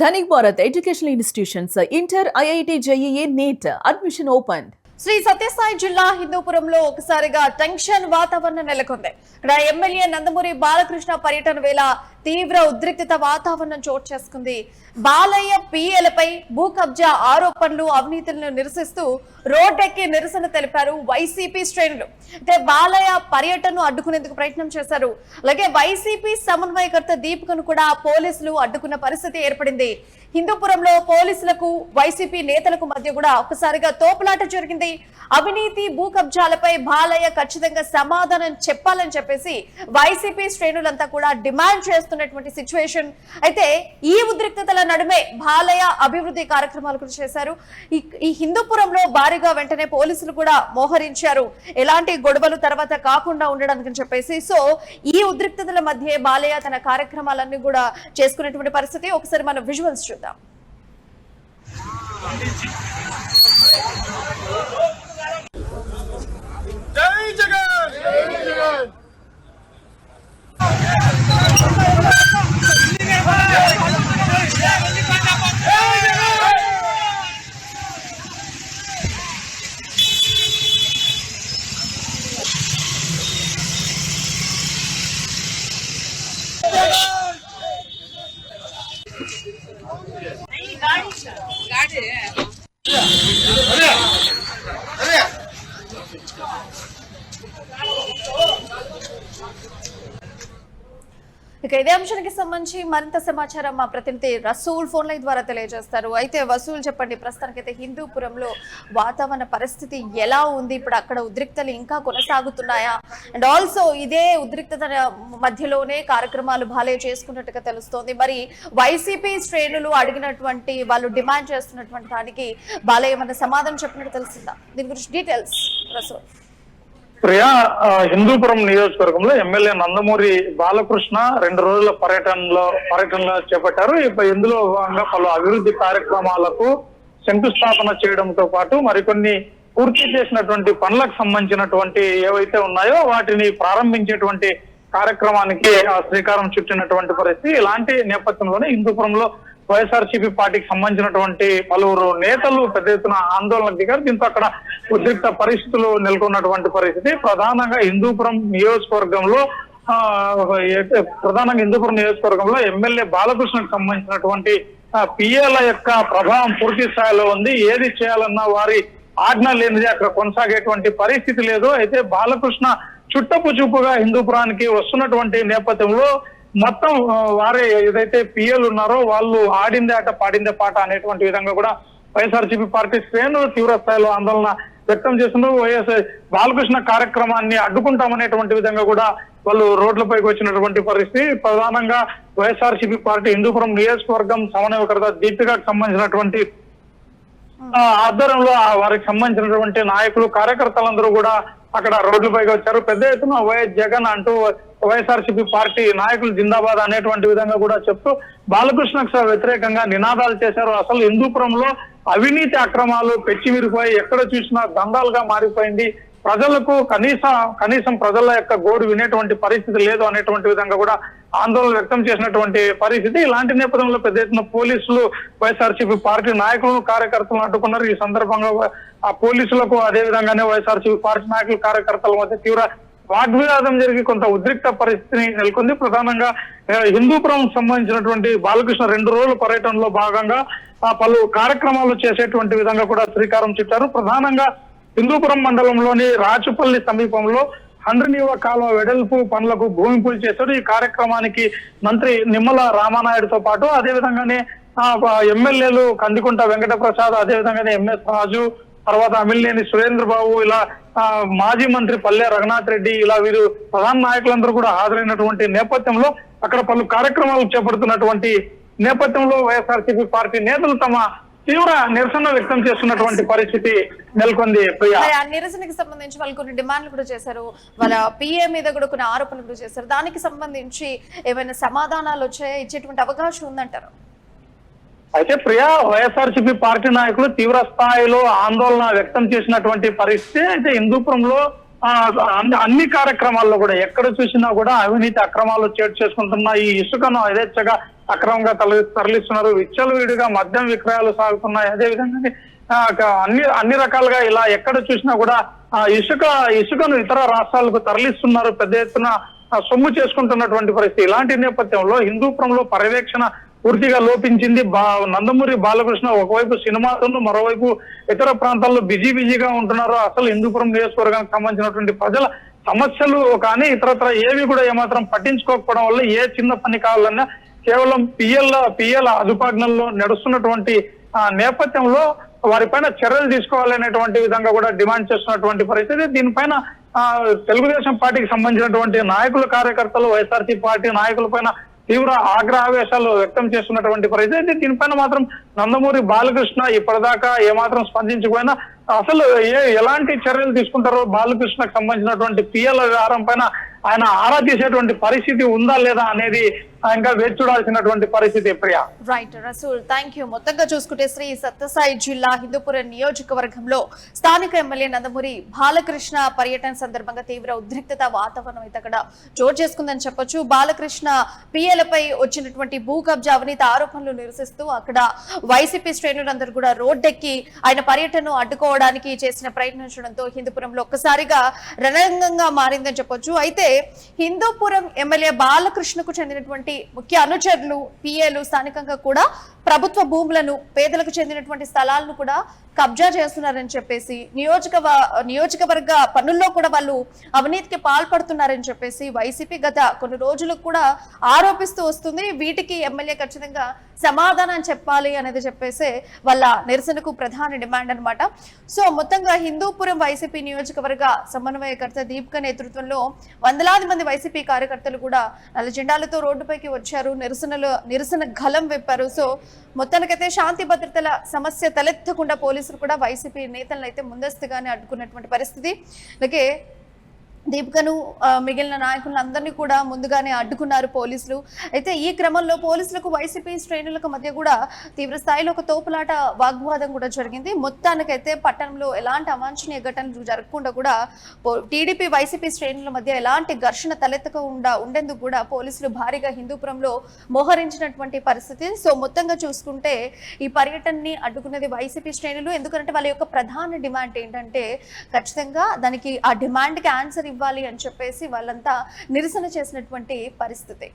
Dhanik Bharat Educational Institutions, Inter, IIT, JEE, NEET, admission opened. Shri Sathya Sai జిల్లా హిందూపురంలో ఒకసారిగా tension వాతావరణం నెలకొంది. ఇక్కడ ఎమ్మెల్యే నందమూరి బాలకృష్ణ పర్యటన వేళ తీవ్ర ఉద్రిక్తత వాతావరణం చోటు చేసుకుంది. బాలయ్య పిఎలపై భూ కబ్జా ఆరోపణలు, అవినీతులను నిరసిస్తూ రోడ్డెక్కి నిరసన తెలిపారు వైసీపీ శ్రేణులు. అయితే బాలయ్య పర్యటనను అడ్డుకునేందుకు ప్రయత్నం చేశారు. అలాగే వైసీపీ సమన్వయకర్త దీపికను కూడా పోలీసులు అడ్డుకున్న పరిస్థితి ఏర్పడింది. హిందూపురంలో పోలీసులకు వైసీపీ నేతలకు మధ్య కూడా ఒకసారిగా తోపులాట జరిగింది. అవినీతి, భూ కబ్జాలపై బాలయ్య ఖచ్చితంగా సమాధానం చెప్పాలని చెప్పేసి వైసీపీ శ్రేణులంతా కూడా డిమాండ్ చేస్తున్నటువంటి సిచ్యువేషన్. అయితే ఈ ఉద్రిక్తతల నడుమే బాలయ్య అభివృద్ధి కార్యక్రమాలు కూడా చేశారు. ఈ హిందూపురంలో భారీగా వెంటనే పోలీసులు కూడా మోహరించారు, ఎలాంటి గొడవలు తర్వాత కాకుండా ఉండడానికి చెప్పేసి. సో ఈ ఉద్రిక్తతల మధ్య బాలయ్య తన కార్యక్రమాలన్నీ కూడా చేసుకునేటువంటి పరిస్థితి. ఒకసారి మనం విజువల్స్ చూద్దాం. జై జగన్, జై జగన్. ఇక ఇదే అంశానికి సంబంధించి మరింత సమాచారం మా ప్రతినిధి రసూల్ ఫోన్ లైన్ ద్వారా తెలియజేస్తారు. అయితే వసూల్ చెప్పండి, ప్రస్తుతానికైతే హిందూపురంలో వాతావరణ పరిస్థితి ఎలా ఉంది? ఇప్పుడు అక్కడ ఉద్రిక్తలు ఇంకా కొనసాగుతున్నాయా? అండ్ ఆల్సో ఇదే ఉద్రిక్తత మధ్యలోనే కార్యక్రమాలు బాలయ్య చేసుకున్నట్టుగా తెలుస్తోంది. మరి వైసీపీ శ్రేణులు అడిగినటువంటి, వాళ్ళు డిమాండ్ చేస్తున్నటువంటి దానికి బాలయ్య మన సమాధానం చెప్పినట్టు తెలిసిందా? దీని గురించి డీటెయిల్స్ రసూల్. ప్రియా, హిందూపురం నియోజకవర్గంలో ఎమ్మెల్యే నందమూరి బాలకృష్ణ 2 రోజుల పర్యటనలో చేపట్టారు. ఇందులో భాగంగా పలు అభివృద్ధి కార్యక్రమాలకు శంకుస్థాపన చేయడంతో పాటు మరికొన్ని పూర్తి చేసినటువంటి పనులకు సంబంధించినటువంటి ఏవైతే ఉన్నాయో వాటిని ప్రారంభించేటువంటి కార్యక్రమానికి శ్రీకారం చుట్టినటువంటి పరిస్థితి. ఇలాంటి నేపథ్యంలోనే హిందూపురంలో వైఎస్ఆర్సీపీ పార్టీకి సంబంధించినటువంటి పలువురు నేతలు పెద్ద ఎత్తున ఆందోళనకు దిగారు. దీంతో అక్కడ ఉద్రిక్త పరిస్థితులు నెలకొన్నటువంటి పరిస్థితి. ప్రధానంగా హిందూపురం నియోజకవర్గంలో ఎమ్మెల్యే బాలకృష్ణకు సంబంధించినటువంటి పిఏల యొక్క ప్రభావం పూర్తి స్థాయిలో ఉంది. ఏది చేయాలన్నా వారి ఆజ్ఞ లేనిది అక్కడ కొనసాగేటువంటి పరిస్థితి లేదు. అయితే బాలకృష్ణ చుట్టపు చూపుగా హిందూపురానికి వస్తున్నటువంటి నేపథ్యంలో మొత్తం వారే ఏదైతే పిఎలు ఉన్నారో వాళ్ళు ఆడిందే ఆట పాడిందే పాట అనేటువంటి విధంగా కూడా వైఎస్ఆర్సీపీ పార్టీ శ్రేణులు తీవ్ర స్థాయిలో ఆందోళన వ్యక్తం చేస్తున్నారు. బాలకృష్ణ కార్యక్రమాన్ని అడ్డుకుంటామనేటువంటి విధంగా కూడా వాళ్ళు రోడ్లపైకి వచ్చినటువంటి పరిస్థితి. ప్రధానంగా వైఎస్ఆర్సీపీ పార్టీ హిందూపురం నియోజకవర్గం సమన్వయకర్త దీపికకు సంబంధించినటువంటి ఆధ్వర్యంలో వారికి సంబంధించినటువంటి నాయకులు, కార్యకర్తలందరూ కూడా అక్కడ రోడ్లపైకి వచ్చారు. పెద్ద ఎత్తున వైఎస్ జగన్ అంటూ వైఎస్ఆర్సీపీ పార్టీ నాయకులు జిందాబాద్ అనేటువంటి విధంగా కూడా చెప్తూ బాలకృష్ణకు వ్యతిరేకంగా నినాదాలు చేశారు. అసలు హిందూపురంలో అవినీతి అక్రమాలు పెచ్చిమిరిపోయి ఎక్కడ చూసినా దందాలుగా మారిపోయింది. ప్రజలకు కనీసం ప్రజల యొక్క గోడు వినేటువంటి పరిస్థితి లేదు అనేటువంటి విధంగా కూడా ఆందోళన వ్యక్తం చేసినటువంటి పరిస్థితి. ఇలాంటి నేపథ్యంలో పెద్ద ఎత్తున పోలీసులు వైఎస్ఆర్సీపీ పార్టీ నాయకులను, కార్యకర్తలను అడ్డుకున్నారు. ఈ సందర్భంగా ఆ పోలీసులకు అదే విధంగానే వైఎస్ఆర్సీపీ పార్టీ నాయకులు, కార్యకర్తల మధ్య తీవ్ర వాగ్వివాదం జరిగి కొంత ఉద్రిక్త పరిస్థితిని నెలకొంది. ప్రధానంగా హిందూపురం సంబంధించినటువంటి బాలకృష్ణ 2 రోజుల పర్యటనలో భాగంగా పలు కార్యక్రమాలు చేసేటువంటి విధంగా కూడా శ్రీకారం చుట్టారు. ప్రధానంగా హిందూపురం మండలంలోని రాచుపల్లి సమీపంలో హండ్రనీవ కాలువ వెడల్పు పనులకు భూమి పూజ చేశారు. ఈ కార్యక్రమానికి మంత్రి నిమ్మల రామానాయుడుతో పాటు అదేవిధంగానే ఎమ్మెల్యేలు కందికుంట వెంకటప్రసాద్, అదేవిధంగానే ఎంఎస్ రాజు, తర్వాత అమిలినేని సురేంద్రబాబు, ఇలా మాజీ మంత్రి పల్లె రఘునాథ్ రెడ్డి, ఇలా వీరు ప్రధాన నాయకులందరూ కూడా హాజరైనటువంటి నేపథ్యంలో అక్కడ పలు కార్యక్రమాలు చేపడుతున్నటువంటి నేపథ్యంలో వైఎస్ఆర్సీపీ పార్టీ నేతలు తమ తీవ్ర నిరసన వ్యక్తం చేస్తున్నటువంటి పరిస్థితి నెలకొంది. ఆ నిరసనకి సంబంధించి వాళ్ళు కొన్ని డిమాండ్లు కూడా చేశారు, వాళ్ళ పిఏ మీద కూడా కొన్ని ఆరోపణలు కూడా చేశారు. దానికి సంబంధించి ఏమైనా సమాధానాలు వచ్చాయో ఇచ్చేటువంటి అవకాశం ఉందంటారు? అయితే ప్రియా, వైఎస్ఆర్సీపీ పార్టీ నాయకులు తీవ్ర స్థాయిలో ఆందోళన వ్యక్తం చేసినటువంటి పరిస్థితి. అయితే హిందూపురంలో అన్ని కార్యక్రమాల్లో కూడా ఎక్కడ చూసినా కూడా అవినీతి అక్రమాలు చేసుకుంటున్న ఈ ఇసుకను యథేచ్ఛగా అక్రమంగా తరలిస్తున్నారు. విచ్చలవిడిగా మద్యం విక్రయాలు సాగుతున్నాయి. అదేవిధంగా అన్ని రకాలుగా ఇలా ఎక్కడ చూసినా కూడా ఇసుకను ఇతర రాష్ట్రాలకు తరలిస్తున్నారు. పెద్ద ఎత్తున సొమ్ము చేసుకుంటున్నటువంటి పరిస్థితి. ఇలాంటి నేపథ్యంలో హిందూపురంలో పర్యవేక్షణ పూర్తిగా లోపించింది. నందమూరి బాలకృష్ణ ఒకవైపు సినిమాతో మరోవైపు ఇతర ప్రాంతాల్లో బిజీగా ఉంటున్నారు. అసలు హిందూపురం నియోజకవర్గానికి సంబంధించినటువంటి ప్రజల సమస్యలు కానీ ఇతరత్ర ఏవి కూడా ఏమాత్రం పట్టించుకోకపోవడం వల్ల ఏ చిన్న పని కావాలన్నా కేవలం పిఎల్ అదుపాజ్ఞల్లో నడుస్తున్నటువంటి నేపథ్యంలో వారిపైన చర్యలు తీసుకోవాలనేటువంటి విధంగా కూడా డిమాండ్ చేస్తున్నటువంటి పరిస్థితి. దీనిపైన తెలుగుదేశం పార్టీకి సంబంధించినటువంటి నాయకులు, కార్యకర్తలు, వైఎస్ఆర్సీ పార్టీ నాయకుల పైన తీవ్ర ఆగ్రహావేశాలు వ్యక్తం చేస్తున్నటువంటి పరిస్థితి. దీనిపైన మాత్రం నందమూరి బాలకృష్ణ ఇప్పటిదాకా ఏమాత్రం స్పందించకపోయినా అసలు ఎలాంటి చర్యలు తీసుకుంటారో బాలకృష్ణకు సంబంధించినటువంటి పిఎల్ వ్యవహారం పైన ఆయన ఆరా తీసేటువంటి పరిస్థితి ఉందా లేదా అనేది ఇంకా వేచి చూడాల్సినటువంటి పరిస్థితి. Priya. Right Rasool, thank you. మొత్తంగా చూసుకుంటే శ్రీ సత్యసాయి జిల్లా హిందూపురం నియోజకవర్గంలో స్థానిక ఎమ్మెల్యే నందమూరి బాలకృష్ణ పర్యటన సందర్భంగా తీవ్ర ఉద్రిక్తత వాతావరణం అయితే అక్కడ చోటు చేసుకుందని చెప్పొచ్చు. బాలకృష్ణ పిఎలపై వచ్చినటువంటి భూ కబ్జా అవినీతి ఆరోపణలు నిరసిస్తూ అక్కడ వైసీపీ శ్రేణులందరూ కూడా రోడ్డెక్కి ఆయన పర్యటనను అడ్డుకోవడానికి చేసిన ప్రయత్నించడంతో హిందూపురంలో ఒక్కసారిగా రణరంగంగా మారిందని చెప్పొచ్చు. అయితే హిందూపురం ఎమ్మెల్యే బాలకృష్ణకు చెందినటువంటి ముఖ్య అనుచరులు, పిఏలు స్థానికంగా కూడా ప్రభుత్వ భూములను, పేదలకు చెందినటువంటి స్థలాలను కూడా కబ్జా చేస్తున్నారని చెప్పేసి నియోజకవర్గ పనుల్లో కూడా వాళ్ళు అవినీతికి పాల్పడుతున్నారని చెప్పేసి వైసీపీ గత కొన్ని రోజులకు కూడా ఆరోపిస్తూ వస్తుంది. వీటికి ఎమ్మెల్యే ఖచ్చితంగా సమాధానం చెప్పాలి అనేది చెప్పేసి వాళ్ళ నిరసనకు ప్రధాన డిమాండ్ అనమాట. సో మొత్తంగా హిందూపురం వైసీపీ నియోజకవర్గ సమన్వయకర్త దీపిక నేతృత్వంలో వందలాది మంది వైసీపీ కార్యకర్తలు కూడా నల్ల జెండాలతో రోడ్డుపైకి వచ్చారు, నిరసన గలం విప్పారు. సో మొత్తానికైతే శాంతి భద్రతల సమస్య తలెత్తకుండా పోలీసులు కూడా వైసీపీ నేతలను అయితే ముందస్తుగానే అడ్డుకున్నటువంటి పరిస్థితి. అలాగే దీపికను మిగిలిన నాయకులందరినీ కూడా ముందుగానే అడ్డుకున్నారు పోలీసులు. అయితే ఈ క్రమంలో పోలీసులకు వైసీపీ శ్రేణులకు మధ్య కూడా తీవ్ర స్థాయిలో ఒక తోపులాట వాగ్వాదం కూడా జరిగింది. మొత్తానికైతే పట్టణంలో ఎలాంటి అవాంఛనీయ ఘటనలు జరగకుండా కూడా టీడీపీ వైసీపీ శ్రేణుల మధ్య ఎలాంటి ఘర్షణ తలెత్తకుండా ఉండేందుకు కూడా పోలీసులు భారీగా హిందూపురంలో మోహరించినటువంటి పరిస్థితి. సో మొత్తంగా చూసుకుంటే ఈ పర్యటనని అడ్డుకున్నది వైసీపీ శ్రేణులు. ఎందుకంటే వాళ్ళ యొక్క ప్రధాన డిమాండ్ ఏంటంటే ఖచ్చితంగా దానికి ఆ డిమాండ్కి ఆన్సర్ ఇవ్వాలి అని చెప్పేసి వాళ్ళంతా నిరసన చేసినటువంటి పరిస్థితి.